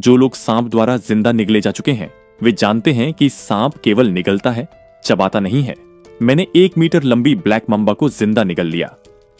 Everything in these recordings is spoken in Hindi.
जो लोग सांप द्वारा जिंदा निगले जा चुके हैं वे जानते हैं कि सांप केवल निगलता है, चबाता नहीं है। मैंने 1 मीटर लंबी ब्लैक मम्बा को जिंदा निगल लिया।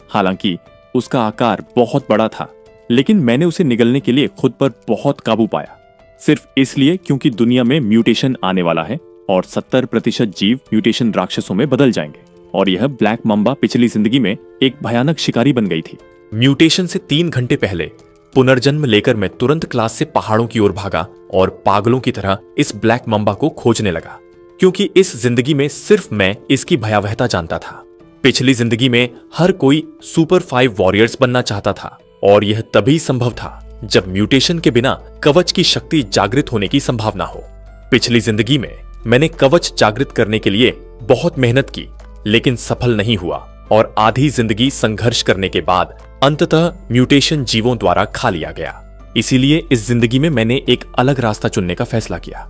हालांकि उसका आकार बहुत बड़ा था, लेकिन मैंने उसे निगलने के लिए खुद पर बहुत काबू पाया, सिर्फ इसलिए क्योंकि दुनिया में म्यूटेशन आने वाला है और 70% जीव म्यूटेशन राक्षसों में बदल जाएंगे। और यह ब्लैक मम्बा पिछली जिंदगी में एक भयानक शिकारी बन गई थी। म्यूटेशन से 3 घंटे पहले पुनर्जन्म लेकर मैं तुरंत क्लास से पहाड़ों की ओर भागा और पागलों की तरह इस ब्लैक मम्बा को खोजने लगा, क्योंकि इस जिंदगी में सिर्फ मैं इसकी भयावहता जानता था। पिछली जिंदगी में हर कोई सुपर 5 वॉरियर्स बनना चाहता था और यह तभी संभव था जब म्यूटेशन के बिना कवच की शक्ति जागृत होने की संभावना हो। पिछली जिंदगी में मैंने कवच जागृत करने के लिए बहुत मेहनत की, लेकिन सफल नहीं हुआ और आधी जिंदगी संघर्ष करने के बाद अंततः म्यूटेशन जीवों द्वारा खा लिया गया। इसीलिए इस जिंदगी में मैंने एक अलग रास्ता चुनने का फैसला किया।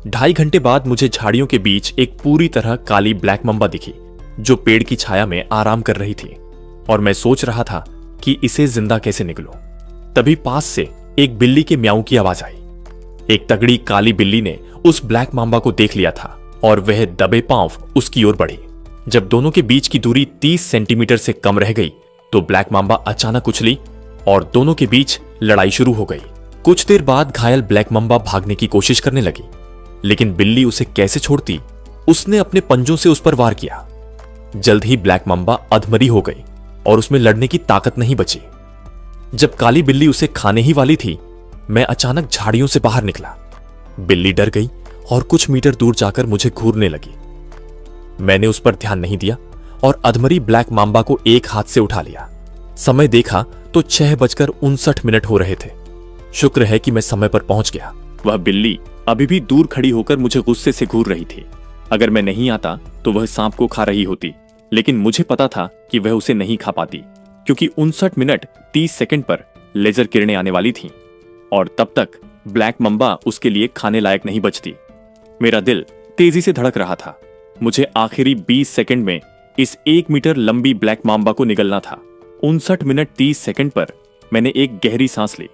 2.5 घंटे बाद मुझे झाड़ियों के बीच एक पूरी तरह काली ब्लैक मम्बा दिखी, जो पेड़ की छाया में आराम कर रही थी, और मैं सोच रहा था कि इसे जिंदा कैसे निकलूं। तभी पास से एक बिल्ली के म्याऊं की आवाज आई। एक तगड़ी काली बिल्ली ने उस ब्लैक मम्बा को देख लिया था और वह दबे पांव उसकी ओर बढ़ी। जब दोनों के बीच की दूरी 30 सेंटीमीटर से कम रह गई तो ब्लैक मम्बा अचानक उछली और दोनों के बीच लड़ाई शुरू हो गई। कुछ देर बाद घायल ब्लैक मम्बा भागने की कोशिश करने लगी, लेकिन बिल्ली उसे कैसे छोड़ती। उसने अपने पंजों से उस पर वार किया। जल्द ही ब्लैक मम्बा अधमरी हो गई और उसमें लड़ने की ताकत नहीं बची। जब काली बिल्ली उसे खाने ही वाली थी, मैं अचानक झाड़ियों से बाहर निकला। बिल्ली डर गई और कुछ मीटर दूर जाकर मुझे घूरने लगी। मैंने उस पर ध्यान नहीं दिया और अधमरी ब्लैक माम्बा को एक हाथ से उठा लिया। समय देखा तो 6:59 हो रहे थे। शुक्र है कि मैं समय पर पहुंच गया। वह बिल्ली अभी भी दूर खड़ी होकर मुझे गुस्से से घूर रही थी। अगर मैं नहीं आता तो वह सांप को खा रही होती, लेकिन मुझे पता था कि वह उसे नहीं खा पाती, क्योंकि 59 मिनट 30 सेकंड पर लेजर किरणें आने वाली थीं और तब तक ब्लैक मम्बा उसके लिए खाने लायक नहीं बचती। मेरा दिल तेजी से धड़क रहा था। मुझे आखिरी 20 सेकंड में इस 1 मीटर लंबी ब्लैक माम्बा को निगलना था। 59 मिनट 30 सेकंड पर मैंने एक गहरी सांस ली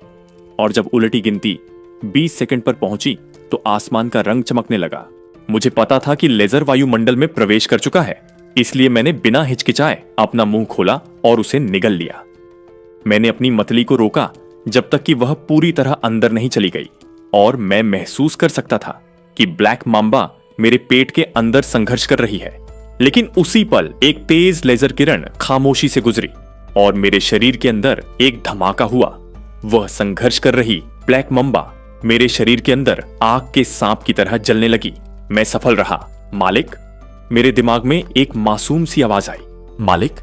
और जब उलटी गिनती 20 सेकंड पर पहुंची तो आसमान का रंग चमकने लगा। मुझे पता था कि लेजर वायुमंडल में प्रवेश कर चुका है, इसलिए मैंने बिना हिचकिचाए अपना मुंह खोला और उसे निगल लिया। मैंने अपनी मतली को रोका जब तक कि वह पूरी तरह अंदर नहीं चली गई और मैं महसूस कर सकता था कि ब्लैक माम्बा मेरे पेट के अंदर संघर्ष कर रही है। लेकिन उसी पल एक तेज लेजर किरण खामोशी से गुजरी और मेरे शरीर के अंदर एक धमाका हुआ। वह संघर्ष कर रही ब्लैक मम्बा मेरे शरीर के अंदर आग के सांप की तरह जलने लगी। मैं सफल रहा, मालिक। मेरे दिमाग में एक मासूम सी आवाज आई, मालिक,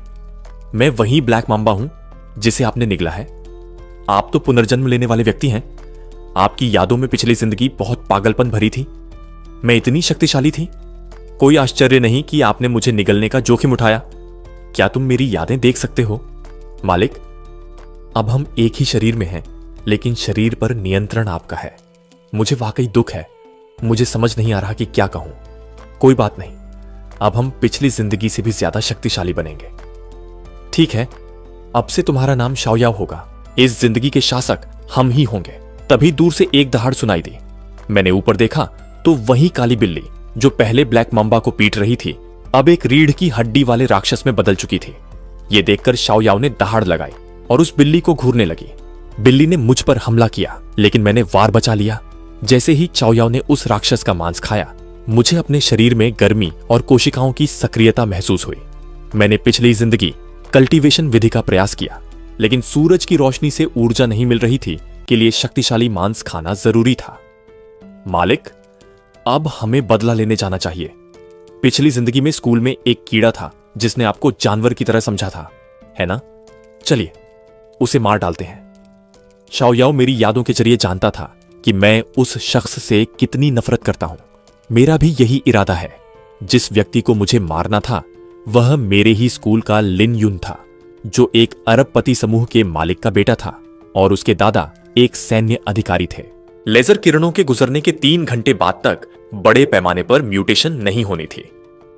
मैं वही ब्लैक माम्बा हूं जिसे आपने निगला है। आप तो पुनर्जन्म लेने वाले व्यक्ति हैं। आपकी यादों में पिछली जिंदगी बहुत पागलपन भरी थी। मैं इतनी शक्तिशाली थी। कोई आश्चर्य नहीं कि आपने मुझे निगलने का जोखिम उठाया। क्या तुम मेरी यादें देख सकते हो? मालिक, अब हम एक ही शरीर में हैं, लेकिन शरीर पर नियंत्रण आपका है। मुझे वाकई दुख है। मुझे समझ नहीं आ रहा कि क्या कहूं। कोई बात नहीं, अब हम पिछली जिंदगी से भी ज्यादा शक्तिशाली बनेंगे। ठीक है, अब से तुम्हारा नाम शाओयाओ होगा। इस जिंदगी के शासक हम ही होंगे। तभी दूर से एक दहाड़ सुनाई दी। मैंने ऊपर देखा तो वही काली बिल्ली जो पहले ब्लैक मम्बा को पीट रही थी, अब एक रीढ़ की हड्डी वाले राक्षस में बदल चुकी थी। यह देखकर शाओयाओ ने दहाड़ लगाई और उस बिल्ली को घूरने लगी। बिल्ली ने मुझ पर हमला किया, लेकिन मैंने वार बचा लिया। जैसे ही शाओयाओ ने उस राक्षस का मांस खाया, मुझे अपने शरीर में गर्मी और कोशिकाओं की सक्रियता महसूस हुई। मैंने पिछली जिंदगी कल्टीवेशन विधि का प्रयास किया, लेकिन सूरज की रोशनी से ऊर्जा नहीं मिल रही थी के लिए शक्तिशाली मांस खाना जरूरी था। मालिक, अब हमें बदला लेने जाना चाहिए। पिछली जिंदगी में स्कूल में एक कीड़ा था जिसने आपको जानवर की तरह समझा था, है ना? चलिए उसे मार डालते हैं। शाओयाओ मेरी यादों के जरिए जानता था कि मैं उस शख्स से कितनी नफरत करता हूं। मेरा भी यही इरादा है। जिस व्यक्ति को मुझे मारना था वह मेरे ही स्कूल का लिन यून था, जो एक अरबपति समूह के मालिक का बेटा था और उसके दादा एक सैन्य अधिकारी थे। लेजर किरणों के गुजरने के 3 घंटे बाद तक बड़े पैमाने पर म्यूटेशन नहीं होनी थी।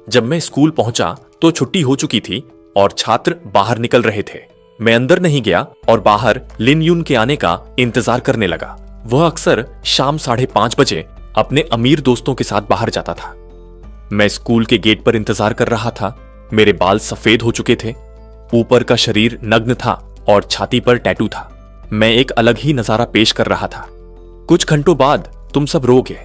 जब मैं स्कूल पहुंचा तो छुट्टी हो चुकी थी और छात्र बाहर निकल रहे थे। मैं अंदर नहीं गया और बाहर लिन यून के आने का इंतजार करने लगा। वह अक्सर शाम 5:30 बजे अपने अमीर दोस्तों के साथ बाहर जाता था। मैं स्कूल के गेट पर इंतजार कर रहा था। मेरे बाल सफेद हो चुके थे, ऊपर का शरीर नग्न था और छाती पर टैटू था। मैं एक अलग ही नजारा पेश कर रहा था। कुछ घंटों बाद तुम सब रोगे,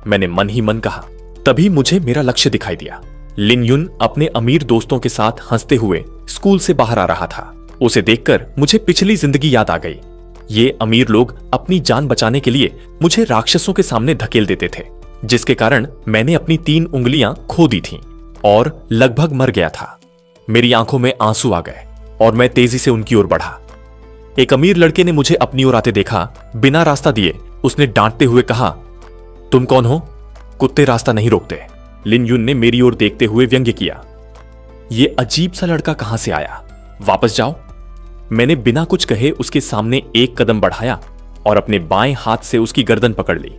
मैंने मन ही मन कहा। तभी मुझे मेरा लक्ष्य दिखाई दिया। लिन युन अपने अमीर दोस्तों के साथ हंसते हुए स्कूल से बाहर आ रहा था। उसे देखकर मुझे पिछली जिंदगी याद आ गई। ये अमीर लोग अपनी जान बचाने के लिए मुझे राक्षसों के सामने धकेल देते थे, जिसके कारण मैंने अपनी 3 उंगलियां खो दी थीं और लगभग मर गया था। मेरी आंखों में आंसू आ गए और मैं तेजी से उनकी ओर बढ़ा। एक अमीर लड़के ने मुझे अपनी ओर आते देखा। बिना रास्ता दिए उसने डांटते हुए कहा, तुम कौन हो? कुत्ते रास्ता नहीं रोकते। लिन युन ने मेरी ओर देखते हुए व्यंग्य किया। ये अजीब सा लड़का कहां से आया? वापस जाओ। मैंने बिना कुछ कहे उसके सामने एक कदम बढ़ाया और अपने बाएं हाथ से उसकी गर्दन पकड़ ली।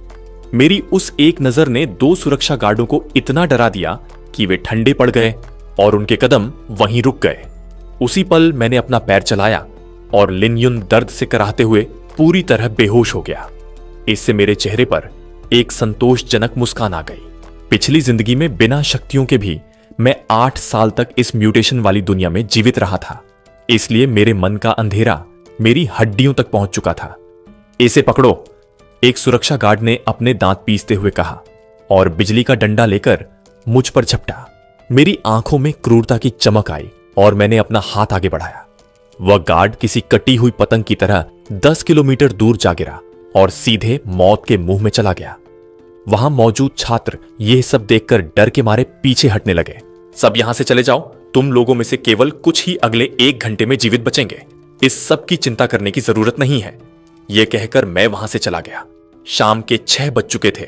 मेरी उस एक नजर ने 2 सुरक्षा गार्डों को इतना डरा दिया कि वे ठंडे पड़ गए और उनके कदम वहीं रुक गए। उसी पल मैंने अपना पैर चलाया और लिन युन दर्द से कराहते हुए पूरी तरह बेहोश हो गया। इससे मेरे चेहरे पर एक संतोषजनक मुस्कान आ गई। पिछली जिंदगी में बिना शक्तियों के भी मैं 8 साल तक इस म्यूटेशन वाली दुनिया में जीवित रहा था, इसलिए मेरे मन का अंधेरा मेरी हड्डियों तक पहुंच चुका था। इसे पकड़ो, एक सुरक्षा गार्ड ने अपने दांत पीसते हुए कहा और बिजली का डंडा लेकर मुझ पर झपटा। मेरी आंखों में क्रूरता की चमक आई और मैंने अपना हाथ आगे बढ़ाया। वह गार्ड किसी कटी हुई पतंग की तरह 10 किलोमीटर दूर जा गिरा और सीधे मौत के मुंह में चला गया। वहां मौजूद छात्र यह सब देखकर डर के मारे पीछे हटने लगे। सब यहां से चले जाओ, तुम लोगों में से केवल कुछ ही अगले 1 घंटे में जीवित बचेंगे। इस सब की चिंता करने की जरूरत नहीं है। यह कहकर मैं वहां से चला गया। शाम के 6 बज चुके थे।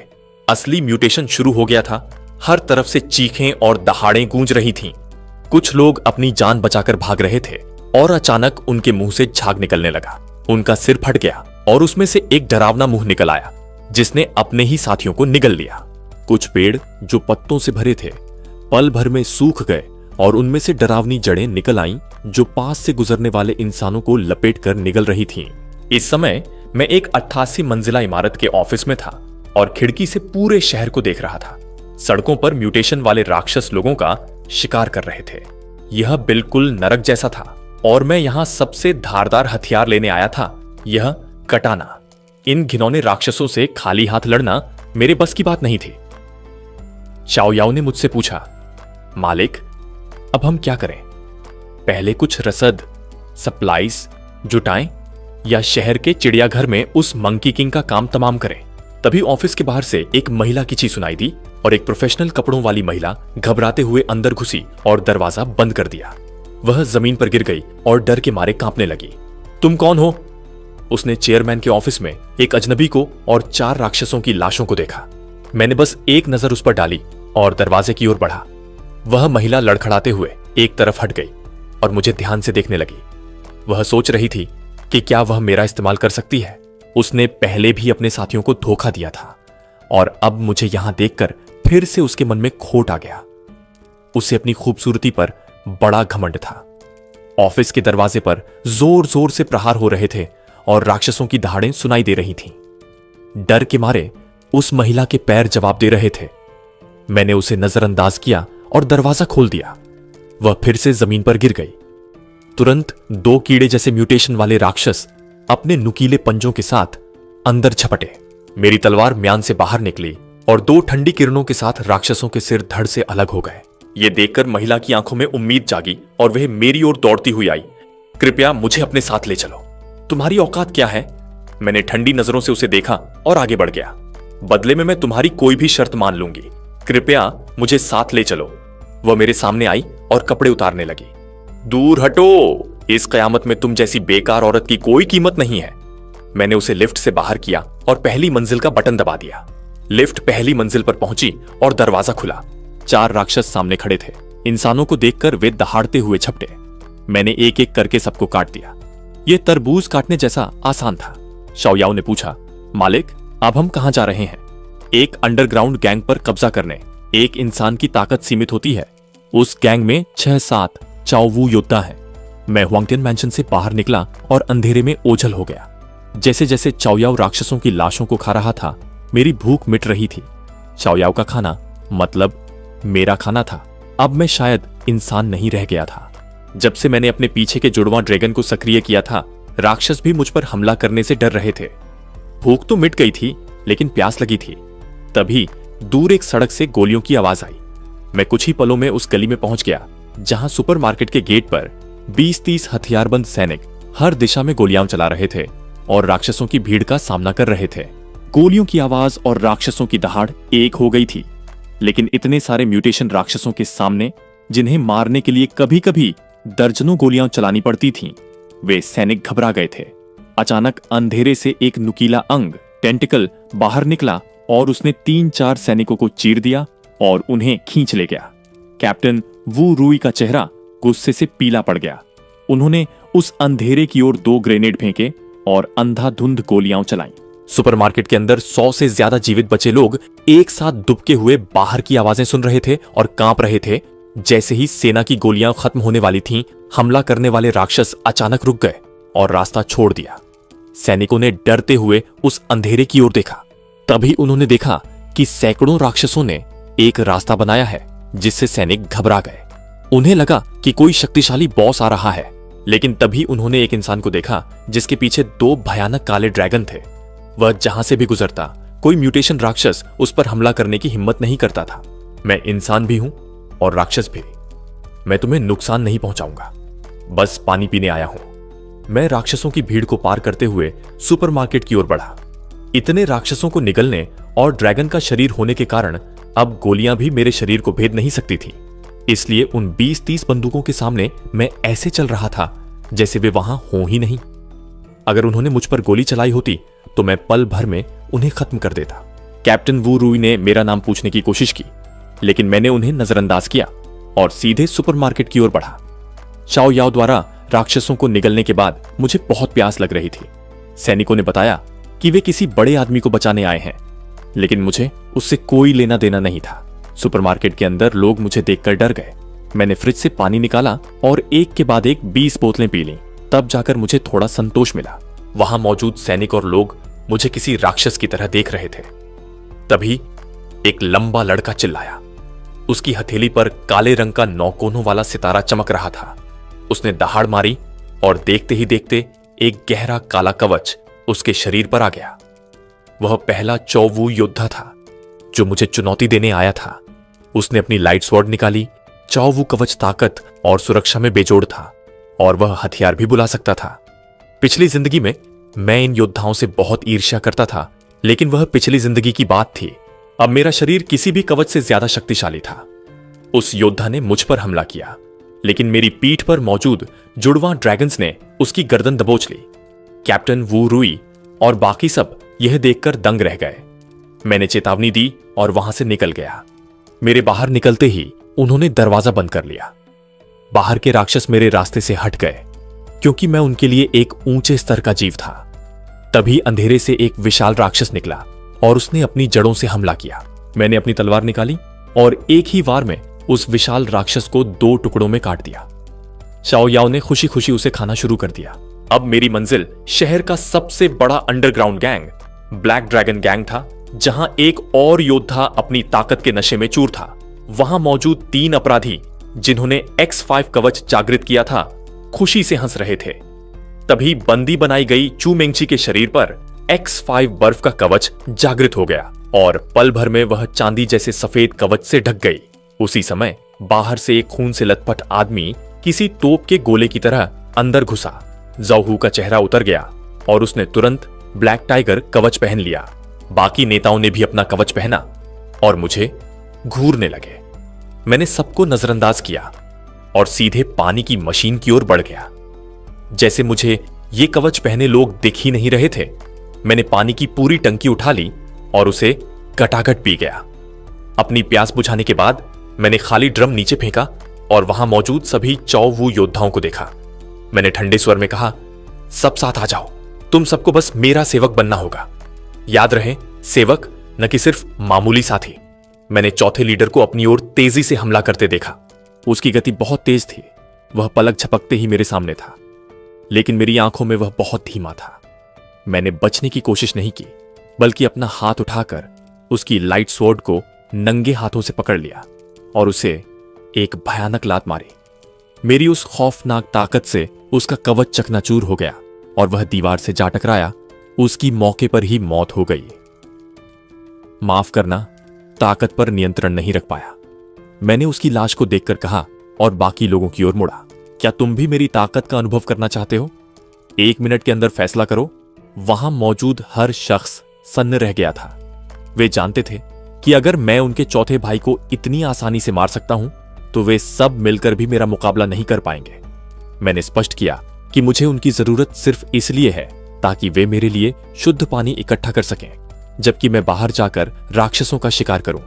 असली म्यूटेशन शुरू हो गया था। हर तरफ से चीखें और दहाड़ें गूंज रही थीं। कुछ लोग अपनी जान बचाकर भाग रहे थे और अचानक उनके मुंह से झाग निकलने लगा। उनका सिर फट गया और उसमें से एक डरावना मुंह निकल आया जिसने अपने ही साथियों को निगल लिया। कुछ पेड़ जो पत्तों से भरे थे पल भर में सूख गए और उनमें से डरावनी जड़ें निकल आईं जो पास से गुजरने वाले इंसानों को लपेटकर निगल रही थीं। इस समय मैं एक 88 मंजिला इमारत के ऑफिस में था और खिड़की से पूरे शहर को देख रहा था। सड़कों पर म्यूटेशन वाले राक्षस लोगों का शिकार कर रहे थे। यह बिल्कुल नरक जैसा था और मैं यहां सबसे धारदार हथियार लेने आया था, यह कटाना। इन घिनौने राक्षसों से खाली हाथ लड़ना मेरे बस की बात नहीं थी। चाओ याओ ने मुझसे पूछा, मालिक अब हम क्या करें? पहले कुछ रसद सप्लाईज जुटाएं या शहर के चिड़ियाघर में उस मंकी किंग का काम तमाम करें? तभी ऑफिस के बाहर से एक महिला की चीख सुनाई दी और एक प्रोफेशनल कपड़ों वाली महिला घबराते हुए अंदर घुसी और दरवाजा बंद कर दिया। वह जमीन पर गिर गई और डर के मारे कांपने लगी। तुम कौन हो? उसने चेयरमैन के ऑफिस में एक अजनबी को और 4 राक्षसों की लाशों को देखा। मैंने बस एक नजर उस पर डाली और दरवाजे की ओर बढ़ा। वह महिला लड़खड़ाते हुए एक तरफ हट गई और मुझे ध्यान से देखने लगी। वह सोच रही थी कि क्या वह मेरा इस्तेमाल कर सकती है। उसने पहले भी अपने साथियों को धोखा दिया था और अब मुझे यहां देखकर फिर से उसके मन में खोट आ गया। उसे अपनी खूबसूरती पर बड़ा घमंड था। ऑफिस के दरवाजे पर जोर जोर से प्रहार हो रहे थे और राक्षसों की दहाड़ें सुनाई दे रही थीं। डर के मारे उस महिला के पैर जवाब दे रहे थे। मैंने उसे नजरअंदाज किया और दरवाजा खोल दिया। वह फिर से जमीन पर गिर गई। तुरंत 2 कीड़े जैसे म्यूटेशन वाले राक्षस अपने नुकीले पंजों के साथ अंदर झपटे। मेरी तलवार म्यान से बाहर निकली और 2 ठंडी किरणों के साथ राक्षसों के सिर धड़ से अलग हो गए। ये देखकर महिला की आंखों में उम्मीद जागी और वह मेरी ओर दौड़ती हुई आई। कृपया मुझे अपने साथ ले चलो। तुम्हारी औकात क्या है? मैंने ठंडी नजरों से उसे देखा और आगे बढ़ गया। बदले में मैं तुम्हारी कोई भी शर्त मान लूंगी। कृपया मुझे साथ ले चलो। वह मेरे सामने आई और कपड़े उतारने लगी। दूर हटो, इस कयामत में तुम जैसी बेकार औरत की कोई कीमत नहीं है। मैंने उसे लिफ्ट से बाहर किया और पहली मंजिल का बटन दबा दिया। लिफ्ट पहली मंजिल पर पहुंची और दरवाजा खुला। 4 राक्षस सामने खड़े थे। इंसानों को देखकर वे दहाड़ते हुए झपटे। मैंने एक एक करके सबको काट दिया। यह तरबूज काटने जैसा आसान था। शाओयाओ ने पूछा, मालिक अब हम कहां जा रहे हैं? एक अंडरग्राउंड गैंग पर कब्जा करने। एक इंसान की ताकत सीमित होती है। उस गैंग में 6-7 चाओवू योद्धा हैं। मैं हुआंगटियन मैंशन से बाहर निकला और अंधेरे में ओझल हो गया। जैसे जैसे चाओयाओ राक्षसों की लाशों को खा रहा था, मेरी भूख मिट रही थी। चाओयाओ का खाना मतलब मेरा खाना था। अब मैं शायद इंसान नहीं रह गया था। जब से मैंने अपने पीछे के जुड़वां ड्रैगन को सक्रिय किया था, राक्षस भी मुझ पर हमला करने से डर रहे थे। भूख तो मिट गई थी, लेकिन प्यास लगी थी। तभी दूर एक सड़क से गोलियों की आवाज आई। मैं कुछ ही पलों में उस गली में पहुंच गया जहां सुपरमार्केट के गेट पर 20-30 हथियारबंद सैनिक हर दिशा में गोलियां चला रहे थे और राक्षसों की भीड़ का सामना कर रहे थे। गोलियों की आवाज और राक्षसों की दहाड़ एक हो गई थी, लेकिन इतने सारे म्यूटेशन राक्षसों के सामने, जिन्हें मारने के लिए कभी कभी दर्जनों गोलियां चलानी पड़ती थीं, वे सैनिक घबरा गए थे। अचानक अंधेरे से एक नुकीला अंग, टेंटिकल, बाहर निकला और उसने 3-4 सैनिकों को चीर दिया और उन्हें खींच ले गया। कैप्टन वू रुई का चेहरा गुस्से से पीला पड़ गया। उन्होंने उस अंधेरे की ओर 2 ग्रेनेड फेंके और अंधाधुंध गोलियां चलाईं। सुपरमार्केट के अंदर 100 से ज्यादा जीवित बचे लोग एक साथ दुबके हुए बाहर की आवाजें सुन रहे थे और कांप रहे थे। जैसे ही सेना की गोलियां खत्म होने वाली थीं, हमला करने वाले राक्षस अचानक रुक गए और रास्ता छोड़ दिया। सैनिकों ने डरते हुए उस अंधेरे की ओर देखा। तभी उन्होंने देखा कि सैकड़ों राक्षसों ने एक रास्ता बनाया है, जिससे सैनिक घबरा गए। उन्हें लगा कि कोई शक्तिशाली बॉस आ रहा है, लेकिन तभी उन्होंने एक इंसान को देखा जिसके पीछे 2 भयानक काले ड्रैगन थे। वह जहां से भी गुजरता, कोई म्यूटेशन राक्षस उस पर हमला करने की हिम्मत नहीं करता था। मैं इंसान भी हूं और राक्षस भी। मैं तुम्हें नुकसान नहीं पहुंचाऊंगा, बस पानी पीने आया हूं। मैं राक्षसों की भीड़ को पार करते हुए सुपरमार्केट की ओर बढ़ा। इतने राक्षसों को निगलने और ड्रैगन का शरीर होने के कारण अब गोलियां भी मेरे शरीर को भेद नहीं सकती थी। इसलिए उन 20-30 बंदूकों के सामने मैं ऐसे चल रहा था जैसे वे वहां हो ही नहीं। अगर उन्होंने मुझ पर गोली चलाई होती तो मैं पल भर में उन्हें खत्म कर देता। कैप्टन वू रुई ने मेरा नाम पूछने की कोशिश की, लेकिन मैंने उन्हें नजरअंदाज किया और सीधे सुपरमार्केट की ओर बढ़ा। चाओयाओ द्वारा राक्षसों को निगलने के बाद मुझे बहुत प्यास लग रही थी। सैनिकों ने बताया कि वे किसी बड़े आदमी को बचाने आए हैं, लेकिन मुझे उससे कोई लेना देना नहीं था। सुपरमार्केट के अंदर लोग मुझे देखकर डर गए। मैंने फ्रिज से पानी निकाला और एक के बाद एक 20 बोतलें पी लीं। तब जाकर मुझे थोड़ा संतोष मिला। वहां मौजूद सैनिक और लोग मुझे किसी राक्षस की तरह देख रहे थे। तभी एक लंबा लड़का चिल्लाया। उसकी हथेली पर काले रंग का 9 कोनों वाला सितारा चमक रहा था। उसने दहाड़ मारी और देखते ही देखते एक गहरा काला कवच उसके शरीर पर आ गया। वह पहला चौवू योद्धा था जो मुझे चुनौती देने आया था। उसने अपनी लाइट स्वॉर्ड निकाली। चौवू कवच ताकत और सुरक्षा में बेजोड़ था और वह हथियार भी बुला सकता था। पिछली जिंदगी में मैं इन योद्धाओं से बहुत ईर्ष्या करता था, लेकिन वह पिछली जिंदगी की बात थी। अब मेरा शरीर किसी भी कवच से ज्यादा शक्तिशाली था। उस योद्धा ने मुझ पर हमला किया, लेकिन मेरी पीठ पर मौजूद जुड़वां ड्रैगन्स ने उसकी गर्दन दबोच ली। कैप्टन वू रुई और बाकी सब यह देखकर दंग रह गए। मैंने चेतावनी दी और वहां से निकल गया। मेरे बाहर निकलते ही उन्होंने दरवाजा बंद कर लिया। बाहर के राक्षस मेरे रास्ते से हट गए, क्योंकि मैं उनके लिए एक ऊंचे स्तर का जीव था। तभी अंधेरे से एक विशाल राक्षस निकला और उसने अपनी जड़ों से हमला किया। मैंने अपनी तलवार निकाली और एक ही वार में उस विशाल राक्षस को 2 टुकड़ों में काट दिया। चाओयाओ ने खुशी खुशी उसे खाना शुरू कर दिया। अब मेरी मंजिल शहर का सबसे बड़ा underground gang, black dragon gang था, जहां एक और योद्धा अपनी ताकत के नशे में चूर था। वहां मौजूद 3 अपराधी जिन्होंने X5 कवच जागृत किया था, खुशी से हंस रहे थे। तभी बंदी बनाई गई चू मेंगची के शरीर पर X5 बर्फ का कवच जागृत हो गया और पल भर में वह चांदी जैसे सफेद कवच से ढक गई। उसी समय बाहर से एक खून से लथपथ आदमी किसी तोप के गोले की तरह अंदर घुसा। ज़ाओहू का चेहरा उतर गया और उसने तुरंत ब्लैक टाइगर कवच पहन लिया। बाकी नेताओं ने भी अपना कवच पहना और मुझे घूरने लगे। मैंने सबको नजरअंदाज किया और सीधे पानी की मशीन की ओर बढ़ गया। जैसे मुझे ये कवच पहने लोग दिख ही नहीं रहे थे, मैंने पानी की पूरी टंकी उठा ली और उसे गटागट पी गया। अपनी प्यास बुझाने के बाद मैंने खाली ड्रम नीचे फेंका और वहां मौजूद सभी चौवू योद्धाओं को देखा। मैंने ठंडे स्वर में कहा, सब साथ आ जाओ, तुम सबको बस मेरा सेवक बनना होगा। याद रहे, सेवक न कि सिर्फ मामूली साथी। मैंने चौथे लीडर को अपनी ओर तेजी से हमला करते देखा। उसकी गति बहुत तेज थी। वह पलक झपकते ही मेरे सामने था, लेकिन मेरी आंखों में वह बहुत धीमा था। मैंने बचने की कोशिश नहीं की, बल्कि अपना हाथ उठाकर उसकी लाइट स्वॉर्ड को नंगे हाथों से पकड़ लिया और उसे एक भयानक लात मारी। मेरी उस खौफनाक ताकत से उसका कवच चकनाचूर हो गया और वह दीवार से जा टकराया। उसकी मौके पर ही मौत हो गई। माफ करना, ताकत पर नियंत्रण नहीं रख पाया। मैंने उसकी लाश को देखकर कहा और बाकी लोगों की ओर मुड़ा, क्या तुम भी मेरी ताकत का अनुभव करना चाहते हो? 1 मिनट के अंदर फैसला करो। वहां मौजूद हर शख्स सन्न रह गया था। वे जानते थे कि अगर मैं उनके चौथे भाई को इतनी आसानी से मार सकता हूं तो वे सब मिलकर भी मेरा मुकाबला नहीं कर पाएंगे। मैंने स्पष्ट किया कि मुझे उनकी जरूरत सिर्फ इसलिए है ताकि वे मेरे लिए शुद्ध पानी इकट्ठा कर सकें, जबकि मैं बाहर जाकर राक्षसों का शिकार करूं।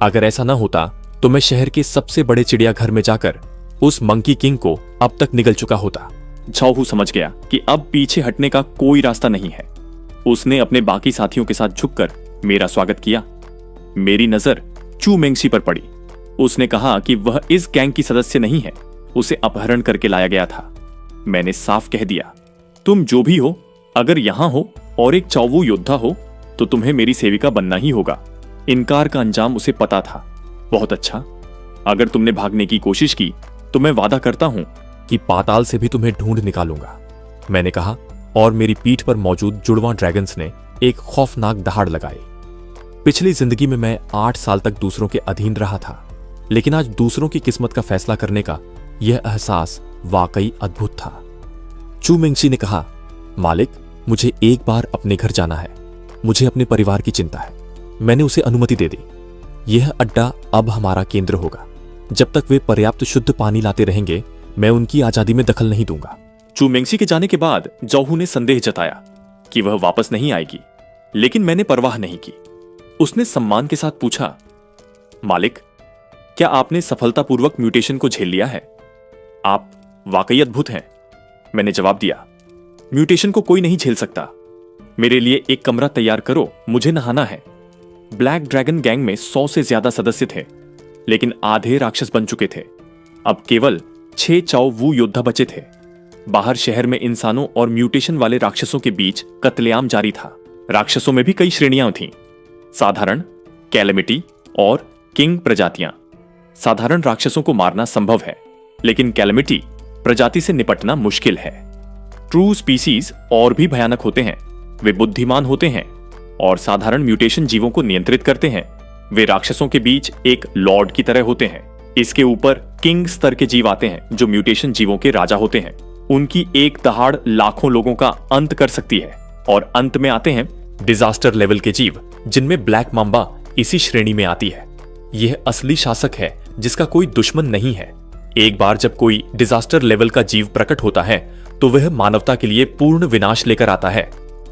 अगर ऐसा न होता तो मैं शहर के सबसे बड़े चिड़ियाघर में जाकर उस मंकी किंग को अब तक निगल चुका होता। झाओहू समझ गया कि अब पीछे हटने का कोई रास्ता नहीं है। उसने अपने बाकी साथियों के साथ झुककर मेरा स्वागत किया। मेरी नजर चू मेंगशी पर पड़ी। उसने कहा कि वह इस गैंग की सदस्य नहीं है, उसे अपहरण करके लाया गया था। मैंने साफ कह दिया, तुम जो भी हो, अगर यहां हो और एक चाओवू योद्धा हो तो तुम्हें मेरी सेविका बनना ही होगा। इनकार का अंजाम उसे पता था। बहुत अच्छा, अगर तुमने भागने की कोशिश की तो मैं वादा करता हूं कि पाताल से भी तुम्हें ढूंढ निकालूंगा, मैंने कहा और मेरी पीठ पर मौजूद जुड़वां ड्रैगन्स ने एक खौफनाक दहाड़ लगाई। पिछली जिंदगी में मैं 8 साल तक दूसरों के अधीन रहा था, लेकिन आज दूसरों की किस्मत का फैसला करने का यह एहसास वाकई अद्भुत था। चू मेंगशी ने कहा, मालिक, मुझे एक बार अपने घर जाना है। मुझे अपने परिवार की चिंता है। मैंने उसे अनुमति दे दी। यह अड्डा अब हमारा केंद्र होगा। जब तक वे पर्याप्त शुद्ध पानी लाते रहेंगे, मैं उनकी आजादी में दखल नहीं दूंगा। चू मेंगशी के जाने के बाद झाओहू ने संदेह जताया कि वह वापस नहीं आएगी, लेकिन मैंने परवाह नहीं की। उसने सम्मान के साथ पूछा, मालिक, क्या आपने सफलतापूर्वक म्यूटेशन को झेल लिया है? आप वाकई अद्भुत हैं। मैंने जवाब दिया, म्यूटेशन को कोई नहीं झेल सकता। मेरे लिए एक कमरा तैयार करो, मुझे नहाना है। ब्लैक ड्रैगन गैंग में 100 से ज्यादा सदस्य थे, लेकिन आधे राक्षस बन चुके थे। अब केवल 6 चाओवू योद्धा बचे थे। बाहर शहर में इंसानों और म्यूटेशन वाले राक्षसों के बीच कत्लेआम जारी था। राक्षसों में भी कई श्रेणियां थीं, साधारण, कैलेमिटी और किंग प्रजातियां। साधारण राक्षसों को मारना संभव है, लेकिन कैलेमिटी प्रजाति से निपटना मुश्किल है। ट्रू स्पीसीज और भी भयानक होते हैं। वे बुद्धिमान होते हैं और साधारण म्यूटेशन जीवों को नियंत्रित करते हैं। वे राक्षसों के बीच एक लॉर्ड की तरह होते हैं। इसके ऊपर किंग स्तर के जीव आते हैं जो म्यूटेशन जीवों के राजा होते हैं। उनकी एक दहाड़ लाखों लोगों का अंत कर सकती है। और अंत में आते हैं डिजास्टर लेवल के जीव, जिनमें ब्लैक मांबा इसी श्रेणी में आती है। यह असली शासक है जिसका कोई दुश्मन नहीं है। एक बार जब कोई डिजास्टर लेवल का जीव प्रकट होता है तो वह मानवता के लिए पूर्ण विनाश लेकर आता है।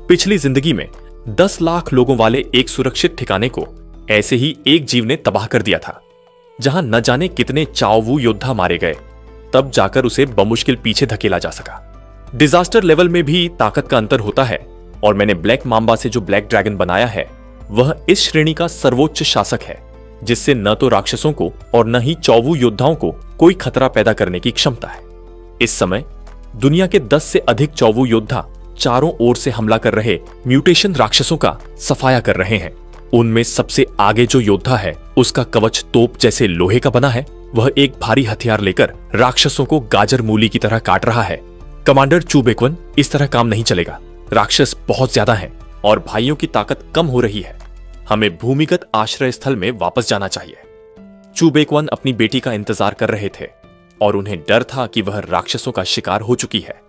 पिछली जिंदगी में 10 लाख लोगों वाले एक सुरक्षित ठिकाने को ऐसे ही एक जीव ने तबाह कर दिया था, जहां न जाने कितने चाओवू योद्धा मारे गए। तब जाकर उसे बमुश्किल पीछे धकेला जा सका। डिजास्टर लेवल में भी ताकत का अंतर होता है और मैंने ब्लैक मांबा से जो ब्लैक ड्रैगन बनाया है वह इस श्रेणी का सर्वोच्च शासक है, जिससे न तो राक्षसों को और न ही चाओवू योद्धाओं को कोई खतरा पैदा करने की क्षमता है। इस समय दुनिया के 10 से अधिक चाओवू योद्धा चारों ओर से हमला कर रहे म्यूटेशन राक्षसों का सफाया कर रहे हैं। उनमें सबसे आगे जो योद्धा है उसका कवच तोप जैसे लोहे का बना है। वह एक भारी हथियार लेकर राक्षसों को गाजर मूली की तरह काट रहा है। कमांडर चू बेक्वन, इस तरह काम नहीं चलेगा। राक्षस बहुत ज्यादा हैं और भाइयों की ताकत कम हो रही है। हमें भूमिगत आश्रय स्थल में वापस जाना चाहिए। चू बेक्वन अपनी बेटी का इंतजार कर रहे थे और उन्हें डर था कि वह राक्षसों का शिकार हो चुकी है।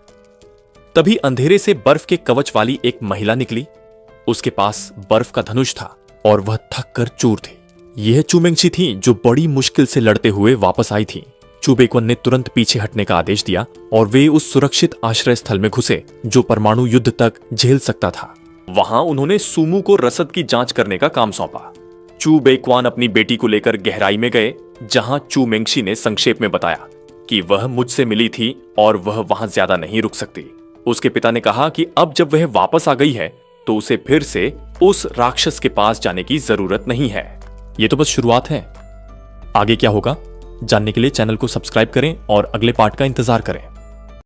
तभी अंधेरे से बर्फ के कवच वाली एक महिला निकली। उसके पास बर्फ का धनुष था और वह थक कर चूर थी। यह चू मेंगशी थी जो बड़ी मुश्किल से लड़ते हुए वापस आई थी। चू बेक्वन ने तुरंत पीछे हटने का आदेश दिया और वे उस सुरक्षित आश्रय स्थल में घुसे जो परमाणु युद्ध तक झेल सकता था। वहां उन्होंने सुमू को रसद की जांच करने का काम सौंपा। चू बेक्वान अपनी बेटी को लेकर गहराई में गए, जहां चू मेंगशी ने संक्षेप में बताया कि वह मुझसे मिली थी और वह वहां ज्यादा नहीं रुक सकती। उसके पिता ने कहा कि अब जब वह वापस आ गई है तो उसे फिर से उस राक्षस के पास जाने की जरूरत नहीं है। यह तो बस शुरुआत है। आगे क्या होगा जानने के लिए चैनल को सब्सक्राइब करें और अगले पार्ट का इंतजार करें।